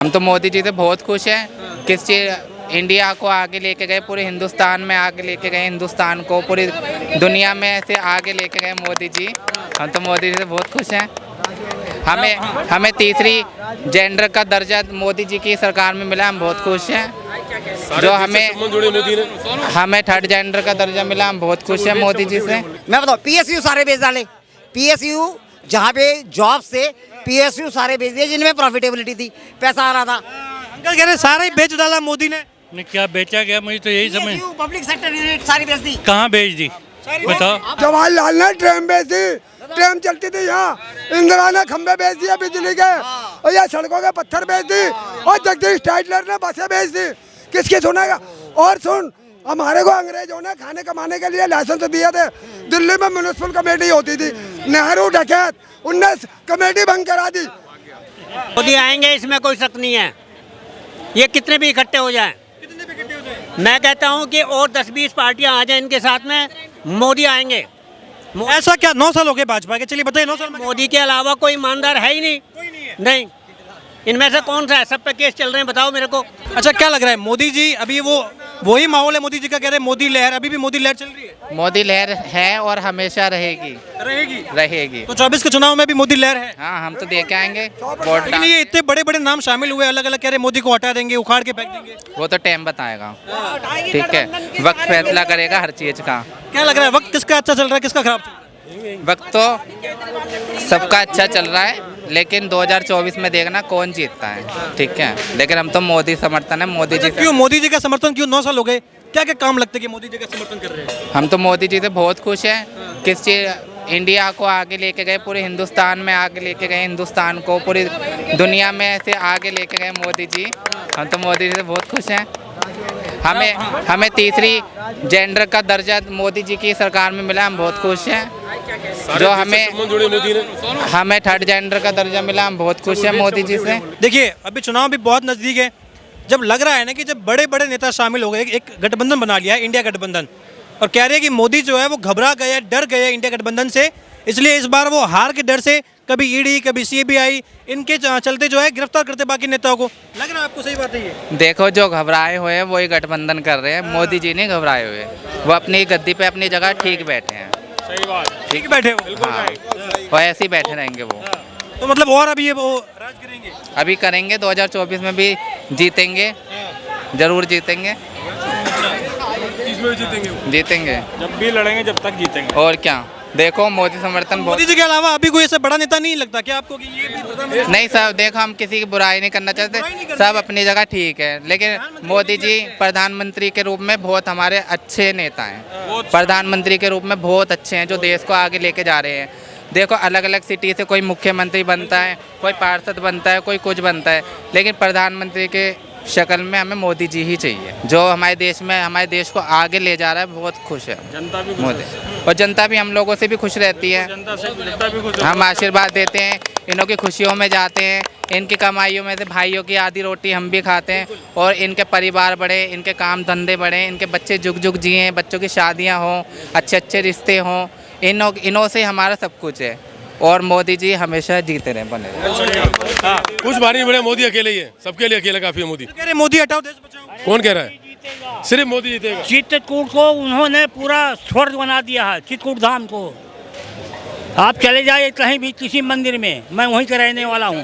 हम तो मोदी जी से बहुत खुश हैं। किस चीज़ इंडिया को आगे लेके गए, पूरे हिंदुस्तान में आगे लेके गए, हिंदुस्तान को पूरी दुनिया में ऐसे आगे लेके गए मोदी जी। हम तो मोदी जी से बहुत खुश हैं। हमें तीसरी जेंडर का दर्जा मोदी जी की सरकार में मिला, हम बहुत खुश हैं। जो हमें थर्ड जेंडर का दर्जा मिला, हम बहुत खुश हैं मोदी जी से। मैं बताऊँ, पीएसयू सारे बेच डाले। पीएसयू जहाँ पे जॉब से पीएसयू सारे बेच दिए जिनमें प्रॉफिटेबिलिटी थी, पैसा आ रहा था। अंकल कह रहे सारा ही बेच डाला मोदी ने। नहीं, क्या बेचा गया मुझे तो यही समझ। पब्लिक सेक्टर यूनिट सारी बेच दी। कहाँ बेच दी बताओ। जवाहरलाल ने ट्रेन बेच दी, ट्रेन चलती थी यहाँ। इंदिरा ने खंबे बेच दिए बिजली के, और ये सड़कों के पत्थर बेच दी, और जगदीश टाइटलर ने बसें बेच दी। किसकी सुनेगा? और सुन, हमारे को अंग्रेजों ने खाने कमाने के लिए लाइसेंस दिए थे। दिल्ली में म्युनिसिपल कमेटी होती थी, नेहरू डकैत, उनने कमेटी भंग करा दी। मोदी आएंगे, इसमें कोई शक नहीं है। ये कितने भी इकट्ठे हो जाएं, मैं कहता हूं कि और 10-20 पार्टियां आ जाएं इनके साथ में, मोदी आएंगे। ऐसा क्या? 9 साल हो गए भाजपा के, चलिए बताइए 9 साल में। मोदी के अलावा कोई ईमानदार है ही नहीं। नहीं, इनमें से कौन सा है? सब पे केस चल रहे हैं, बताओ मेरे को। अच्छा, क्या लग रहा है मोदी जी अभी वही माहौल है? मोदी जी का कह रहे हैं मोदी लहर, अभी भी मोदी लहर चल रही है? मोदी लहर है और हमेशा रहेगी। रहेगी। तो 24 के चुनाव में भी मोदी लहर है। हाँ, हम तो दे के आएंगे वोट। लेकिन ये इतने बड़े बड़े नाम शामिल हुए, अलग अलग कह रहे मोदी को हटा देंगे, उखाड़ के फेंक देंगे। वो तो टाइम बताएगा, ठीक है, वक्त फैसला करेगा हर चीज़ का। क्या लग रहा है वक्त किसका अच्छा चल रहा है, किसका खराब चल रहा है? वक्त तो सबका अच्छा चल रहा है, लेकिन 2024 में देखना कौन जीतता है, ठीक है। लेकिन हम तो मोदी समर्थन है, मोदी जी से। क्यों मोदी जी का समर्थन? क्यों 9 साल हो गए? क्या क्या काम लगते हैं कि मोदी जी का समर्थन कर रहे हैं? हम तो मोदी जी से बहुत खुश हैं। किस चीज़ इंडिया को आगे लेके गए, पूरे हिंदुस्तान में आगे लेके गए, हिंदुस्तान को पूरी दुनिया में ऐसे आगे लेके गए मोदी जी। हम तो मोदी जी से बहुत खुश हैं। हमें तीसरी जेंडर का दर्जा मोदी जी की सरकार में मिला, हम बहुत खुश हैं। जो हमें थर्ड जेंडर का दर्जा मिला, हम बहुत खुश हैं मोदी जी से। देखिए, अभी चुनाव भी बहुत नज़दीक है। जब लग रहा है ना कि जब बड़े बड़े नेता शामिल हो गए, एक गठबंधन बना लिया है, इंडिया गठबंधन, और कह रहे हैं कि मोदी जो है वो घबरा गए, डर गए इंडिया गठबंधन से, इसलिए इस बार वो हार के डर से कभी ईडी, कभी सीबीआई, इनके चलते जो है गिरफ्तार करते बाकी नेताओं को। लग रहा है आपको? सही बात है ये? देखो, जो घबराए हुए हैं वही गठबंधन कर रहे हैं, मोदी जी नहीं घबराए हुए। वो अपनी गद्दी पे अपनी जगह ठीक बैठे हैं। सही बात, ठीक बैठे हो। हाँ, वो ऐसे ही बैठे रहेंगे वो। तो मतलब और अभी ये वो राज करेंगे? अभी करेंगे, 2024 में भी जीतेंगे, जरूर जीतेंगे। जीतेंगे, जब भी लड़ेंगे जब तक जीतेंगे। और क्या, देखो मोदी समर्थन मोदी जी के अलावा अभी कोई ऐसा बड़ा नेता नहीं लगता क्या आपको कि ये भी? नहीं सब, देखो हम किसी की बुराई नहीं करना चाहते, सब अपनी जगह ठीक है, लेकिन मोदी जी प्रधानमंत्री के रूप में बहुत हमारे अच्छे नेता हैं। प्रधानमंत्री के रूप में बहुत अच्छे हैं, जो देश को आगे लेके जा रहे हैं। देखो, अलग अलग सिटी से कोई मुख्यमंत्री बनता है, कोई पार्षद बनता है, कोई कुछ बनता है, लेकिन प्रधानमंत्री के शक्ल में हमें मोदी जी ही चाहिए, जो हमारे देश में हमारे देश को आगे ले जा रहा है। बहुत खुश है जनता भी मोदी, और जनता भी हम लोगों से भी खुश रहती है। जनता भी खुश। हम आशीर्वाद देते हैं, इन्हों की खुशियों में जाते हैं, इनकी कमाइयों में से भाइयों की आधी रोटी हम भी खाते हैं, और इनके परिवार बढ़े, इनके काम धंधे बढ़े, इनके बच्चे जुग जुग जिए, बच्चों की शादियाँ हों, अच्छे अच्छे रिश्ते हों, इन्हों से हमारा सब कुछ है। और मोदी जी हमेशा जीते रहे, बने रहे। कुछ भारी बड़े, मोदी अकेले ही है, सबके लिए अकेले काफी है मोदी। कह रहे मोदी हटाओ देश बचाओ। कौन कह रहा है? सिर्फ मोदी जीतेगा। चित्रकूट को उन्होंने पूरा स्वर्ग बना दिया है, चित्रकूट धाम को। आप चले जाइए कहीं भी किसी मंदिर में, मैं वहीं का रहने वाला हूँ।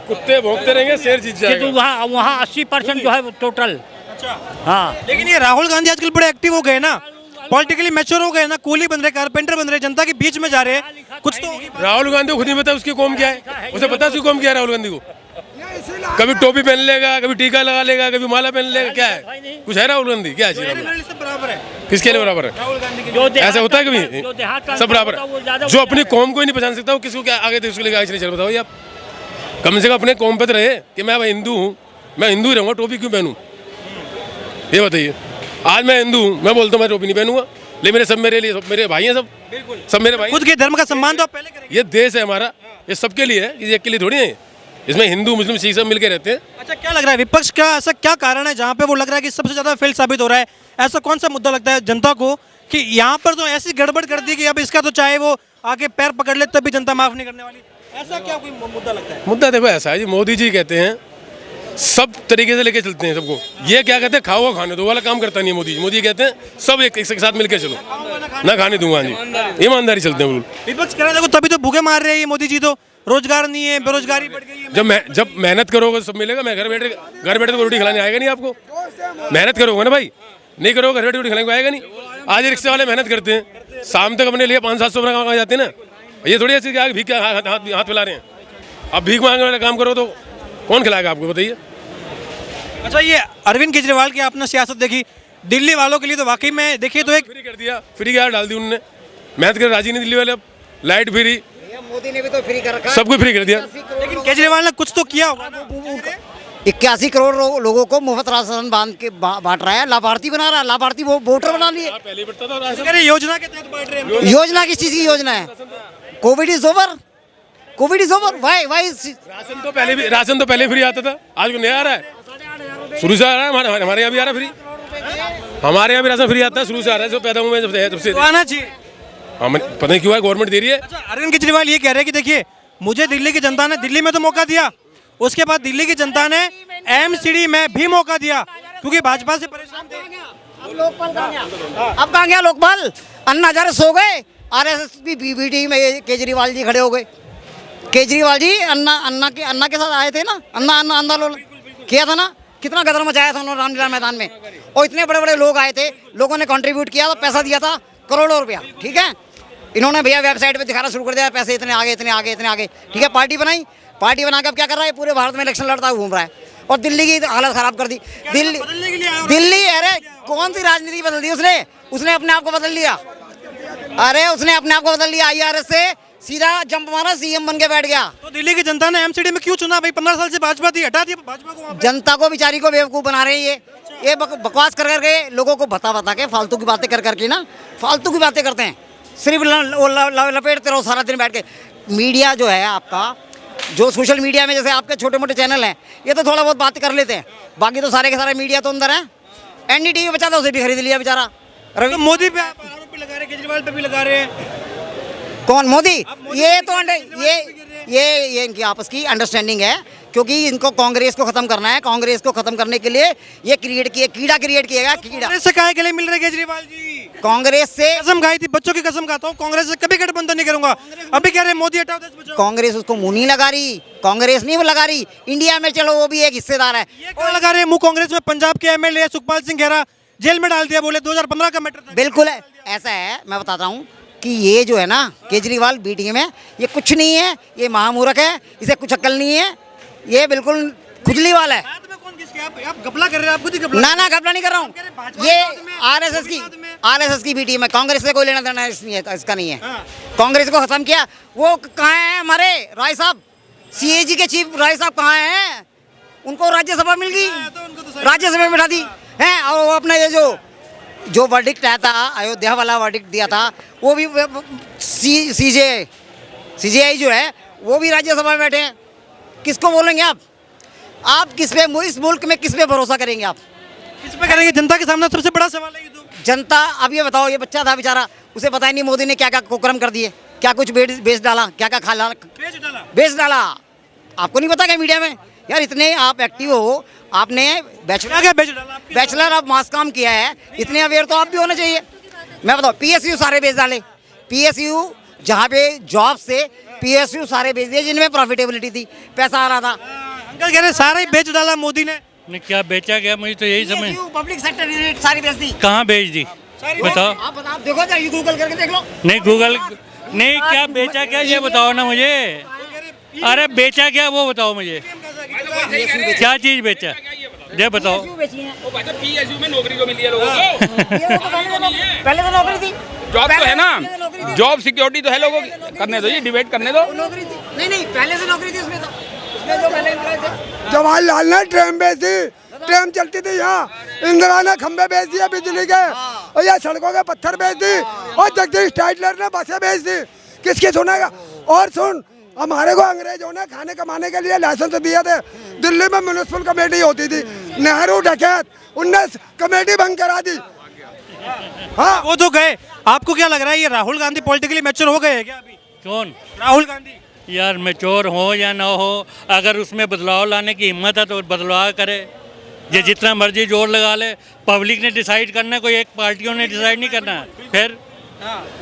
कुत्ते भौंकते रहेंगे, शेर जीत जाएगा। वहाँ 80% जो है टोटल। अच्छा, हाँ, लेकिन ये राहुल गांधी आजकल बड़े एक्टिव हो गए ना, पॉलिटिकली मैच्योर हो गए ना, कूली बन रहे, कारपेंटर बन रहे, जनता के बीच में जा रहे हैं। कुछ तो राहुल गांधी को खुद नहीं पता उसकी कौम क्या है, उसे पता उसकी कौम क्या है। राहुल गांधी को कभी टोपी पहन लेगा, कभी टीका लगा लेगा, कभी माला पहन लेगा, क्या है? कुछ है राहुल गांधी? क्या है? बराबर है। किसके लिए बराबर है? ऐसा होता है कभी? सब बराबर है। जो अपनी कौम को ही नहीं पहचान सकता वो किसको क्या आगे उसके लिए आगे नहीं चल। बताओ ये आप, कम से कम अपने कौम पे तो रहे कि मैं हिंदू हूँ, मैं हिंदू ही रहूँगा, टोपी क्यों पहनूँ? ये बताइए। आज मैं हिंदू हूँ, मैं बोलता हूँ मैं टोपी नहीं पहनूंगा, लेकिन मेरे सब मेरे लिए, सब मेरे भाई हैं, सब मेरे भाई। खुद के धर्म का सम्मान तो आप पहले करेंगे। ये देश है हमारा, ये सबके लिए है, ये एक के लिए थोड़ी है। इसमें हिंदू मुस्लिम सिख सब मिलकर रहते हैं। अच्छा, क्या लग रहा है विपक्ष का ऐसा क्या कारण है जहाँ पे वो लग रहा है कि सबसे ज्यादा फेल साबित हो रहा है? ऐसा कौन सा मुद्दा लगता है जनता को कि यहाँ पर तो ऐसी गड़बड़ कर दी कि अब इसका तो चाहे वो आके पैर पकड़ ले तब भी जनता माफ नहीं करने वाली? ऐसा क्या कोई मुद्दा लगता है? मुद्दा देखो ऐसा है जी, मोदी जी कहते हैं सब तरीके से लेके चलते हैं सबको। ये क्या कहते हैं, खाओ खाने दो वाला काम करता नहीं है मोदी जी। मोदी कहते हैं सब एक के साथ मिलकर चलो, ना खाने दूंगा जी, ईमानदारी चलते हैं बिल्कुल। विपक्ष कह रहा है देखो तभी तो भूखे मार रहे हैं ये मोदी जी, तो रोजगार नहीं है, बेरोजगारी बढ़ गई है। जब मेहनत करोगे सब मिलेगा। मैं घर बैठे तो रोटी खिलाने आएगा नहीं आपको। मेहनत करोगे ना भाई, नहीं करोगे घर बैठे रोटी खिलाने को आएगा नहीं। आज रिक्शे वाले मेहनत करते हैं, शाम तक अपने लिए 500-700 रुपये कमा जाते हैं ना। ये थोड़ी ऐसी कि भीख हाथ फैला रहे हैं। अब भीख मांगने वाला काम करो तो कौन खिलाएगा आपको, बताइए। अच्छा, ये अरविंद केजरीवाल की आपने सियासत देखी, दिल्ली वालों के लिए तो वाकई में देखिए तो एक फ्री कर दिया, फ्री गैस डाल दी उन्होंने। मेहनत कर राजी नहीं दिल्ली वाले। अब लाइट फ्री, मोदी ने भी तो फ्री कर रखा है। सब कुछ फ्री कर दिया। लेकिन केजरीवाल ने कुछ तो किया होगा। 81 करोड़ लोगों को मुफ्त राशन बांट रहा है, लाभार्थी बना रहा है, लाभार्थी वोटर बना लिए। पहले बढ़ता था राशन। कह रहे योजना के तहत बांट रहे हैं। योजना किस चीज की योजना है? Covid is over, Covid is over. Why ration तो पहले फ्री आता था, आज को नया आ रहा है, शुरू से आ रहा है। हमारे यहाँ भी आ रहा है फ्री, हमारे यहाँ भी राशन फ्री आता है, शुरू से आ रहा है। जो पैदा हुआ मैं जब से तो आना चाहिए। हमें पता नहीं क्यों है, गवर्नमेंट दे रही है। अच्छा, अरविंद केजरीवाल ये कह रहे हैं कि देखिए मुझे दिल्ली की जनता ने दिल्ली में तो मौका दिया, उसके बाद दिल्ली की जनता ने एमसीडी में भी मौका दिया, क्योंकि भाजपा से परेशान थे। अब कहाँ गया लोकपाल? अन्ना हजारे सो गए, आरएसएस की बीबीटी में केजरीवाल जी खड़े हो गए। केजरीवाल जी अन्ना के साथ आए थे ना, अन्ना आंदोलन किया था ना, कितना गदर मचाया था उन्होंने रामलीला मैदान में। और इतने बड़े बड़े लोग आए थे, लोगों ने कंट्रीब्यूट किया, तो पैसा दिया था करोड़ों रुपया। ठीक है, इन्होंने भैया वेबसाइट पे दिखाना शुरू कर दिया, पैसे इतने आगे इतने आगे इतने आगे। ठीक है, पार्टी बनाई, पार्टी बना के अब क्या कर रहा है, पूरे भारत में इलेक्शन लड़ता हुआ घूम रहा है और दिल्ली की हालत खराब कर दी। दिल्ली अरे कौन सी राजनीति बदल दी उसने अपने आप को बदल लिया। अरे उसने अपने आप को बदल लिया, IRS से सीधा जंप मारा, सीएम बन के बैठ गया। तो दिल्ली की जनता ने एमसीडी में क्यों चुना भाई? 15 साल से भाजपा थी, हटा दिया भाजपा को। जनता को बेचारी को बेवकूफ़ बना रहे हैं ये बकवास कर करके लोगों को बता के फालतू की बातें कर करके ना, फालतू की बातें करते हैं। सिर्फ लपेटते रहो सारा दिन बैठ के। मीडिया जो है आपका, जो सोशल मीडिया में जैसे आपके छोटे मोटे चैनल हैं, ये तो थोड़ा बहुत बात कर लेते हैं, बाकी तो सारे के सारे मीडिया तो अंदर है। NDTV बचा था, उसे भी खरीद लिया बेचारा। तो मोदी पे आप आरोप भी लगा रहे हैं, केजरीवाल पे भी लगा रहे हैं। कौन मोदी? ये तो ये इनकी आपस की अंडरस्टैंडिंग है, क्योंकि इनको कांग्रेस को खत्म करना है। कांग्रेस को खत्म करने के लिए ये कीड़ा क्रिएट किएगा। कीड़ा कांग्रेस से काहे के लिए मिल रहे केजरीवाल जी? कांग्रेस से कसम खाई थी, बच्चों की कसम खाता हूँ, कांग्रेस से कभी गठबंधन नहीं करूंगा। अभी कह रहे हैं मोदी हटाओ, देश बचाओ। कांग्रेस उसको मुंह नहीं लगा रही, कांग्रेस नहीं लगा रही। इंडिया में चलो वो भी एक हिस्सेदार है। ये क्या लगा रहे हैं मुंह? कांग्रेस में पंजाब के MLA सुखपाल सिंह खेरा जेल में डाल दिया, बोले 2015 का मैटर था। बिल्कुल है, ऐसा है। मैं बताता हूँ कि ये जो है ना केजरीवाल बीटी में, ये कुछ नहीं है, ये महामूर्ख है, इसे कुछ अक्ल नहीं है, ये बिल्कुल खुजली वाला है। आप घपला कर रहे हैं, आप खुद ही घपला। ना घपला नहीं कर रहा हूँ। ये आरएसएस की बीटी में, कांग्रेस से कोई लेना देना इसका नहीं है। कांग्रेस को खत्म किया। वो कहाँ है हमारे राय साहब, CAG के चीफ राय साहब कहाँ हैं? उनको राज्यसभा मिल गई, राज्यसभा में बिठा दी है। और वो अपना ये जो वर्डिक्ट आया था, अयोध्या वाला वर्डिक्ट दिया था, वो भी CJI जो है वो भी राज्यसभा में बैठे हैं। किसको बोलेंगे आप किस पे, इस मुल्क में किस पे भरोसा करेंगे आप? किस पे करेंगे? जनता के सामने सबसे बड़ा सवाल है ये तो। जनता, अब ये बताओ, ये बच्चा था बेचारा, उसे पता ही नहीं मोदी ने क्या क्या कुकर्म कर दिए, क्या कुछ बेच डाला, क्या क्या बेच डाला। आपको नहीं पता क्या मीडिया में? यार इतने आप एक्टिव हो, आपने बैचलर ऑफ मास काम किया है, इतने अवेयर तो आप भी होने चाहिए। मैं बताओ, PSU सारे बेच डाले। PSU जहाँ पे जॉब से PSU सारे बेच दिए जिनमें प्रॉफिटेबिलिटी थी, पैसा आ रहा था। अंकल कह रहे सारा ही बेच डाला मोदी ने। क्या बेचा गया, मुझे तो यही समझ। पब्लिक सेक्टर यूनिट सारी बेच दी। कहाँ बेच दी बताओ? आप बताओ, देखो जरा गूगल करके देख लो। नहीं गूगल नहीं, क्या बेचा क्या ये बताओ ना मुझे। अरे बेचा क्या वो बताओ मुझे, क्या चीज बेचा ये बताओ। PSU में नौकरी तो मिली है लोगों को। पहले तो नौकरी थी, जॉब तो है ना, जॉब सिक्योरिटी तो है लोगों की। करने दो, ये डिबेट करने दो। नौकरी थी नहीं, पहले से नौकरी थी उसमें जो पहले एम्प्लॉय थे। जवाहरलाल ने ट्रेन बेच दी, ट्रेन चलती थी यहाँ। इंदिरा ने खंबे बेच दिए बिजली के, और ये सड़कों के पत्थर बेच दी, और जगदीश टाइटलर ने बसें बेच दी। किसकी सुनेगा? और सुन, हमारे को अंग्रेजों ने खाने कमाने के लिए लाइसेंस दिए थे। दिल्ली में म्यूनिसिपल कमेटी होती थी, नेहरू डकैत, उनने कमेटी भंग करा दी। हाँ, वो तो गए। आपको क्या लग रहा है ये राहुल गांधी पॉलिटिकली मैच्योर हो गए हैं क्या अभी? कौन? राहुल गांधी यार मैच्योर हो या ना हो, अगर उसमें बदलाव लाने की हिम्मत है तो बदलाव करे। ये जितना मर्जी जोर लगा ले, पब्लिक ने डिसाइड करना है, कोई एक पार्टियों ने डिसाइड नहीं करना है। फिर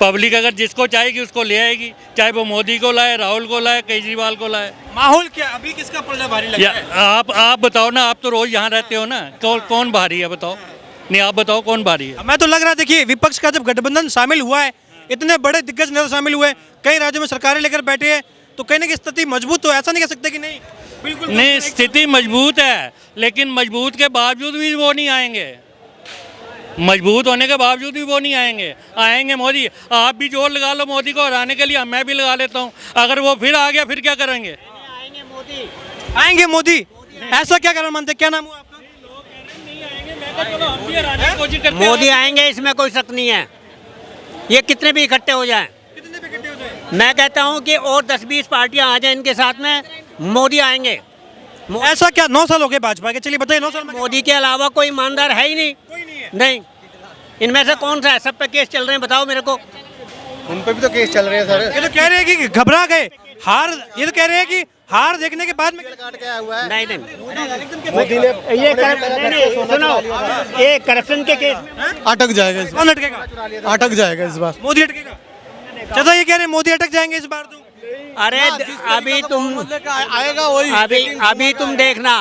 पब्लिक अगर जिसको चाहेगी उसको ले आएगी, चाहे वो मोदी को लाए, राहुल को लाए, केजरीवाल को लाए। माहौल क्या अभी किसका पलड़ा भारी लग रहा है? आप बताओ ना, आप तो रोज यहाँ रहते हो ना, कौन भारी है बताओ? नहीं आप बताओ कौन भारी है? मैं तो लग रहा, देखिए विपक्ष का जब गठबंधन शामिल हुआ है, इतने बड़े दिग्गज नेता शामिल हुए, कई राज्यों में सरकारें लेकर बैठे हैं, तो कहीं ना कहीं स्थिति मजबूत तो ऐसा नहीं कह सकते कि नहीं बिल्कुल नहीं, स्थिति मजबूत है, लेकिन मजबूत के बावजूद भी वो नहीं आएंगे। मजबूत होने के बावजूद भी वो नहीं आएंगे। आएंगे मोदी। आप भी जोर लगा लो मोदी को हराने के लिए, मैं भी लगा लेता हूँ। अगर वो फिर आ गया फिर क्या करेंगे? आएंगे मोदी। ऐसा क्या कारण मानते, क्या नाम हुआ आपका? मोदी आएंगे, इसमें कोई शक नहीं है। ये कितने भी इकट्ठे हो जाएं, मैं कहता हूं कि और 10-20 पार्टियां आ जाएं इनके साथ में, मोदी आएंगे। ऐसा क्या? 9 साल हो गए भाजपा के, चलिए बताइए 9 साल में मोदी के अलावा कोई ईमानदार है ही नहीं। कोई नहीं है। नहीं, इनमें से कौन सा है? सब पे केस चल रहे हैं, बताओ मेरे को। उन पे भी तो केस चल रहे हैं सर। ये तो कह रहे हैं कि घबरा गए, हार, ये तो कह रहे हैं कि हार देखने के बाद में नहीं नहीं, मोदी ने ये सुनो, ये करप्शन के केस अटक जाएगा कौन अटकेगा? अटक जाएगा इस बार। मोदी अटकेगा। चाचा ये कह रहे हैं मोदी अटक जाएंगे इस बार तो। अरे अभी तुम आएगा वही। अभी तुम देखना,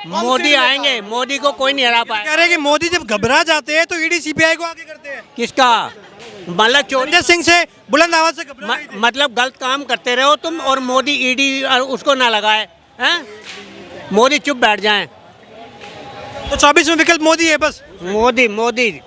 मोदी आएंगे, मोदी को कोई नहीं हरा पाएगा। कह रहे हैं कि मोदी जब घबरा जाते हैं तो ईडी सीबीआई को आगे करते हैं। किसका मतलब? चोरी संजय सिंह से बुलंद आवाज से घबरा गए थे। मतलब गलत काम करते रहो तुम, और मोदी ईडी उसको ना लगाए हैं, मोदी चुप बैठ जाएं। तो 24 में विकल्प मोदी है बस। मोदी मोदी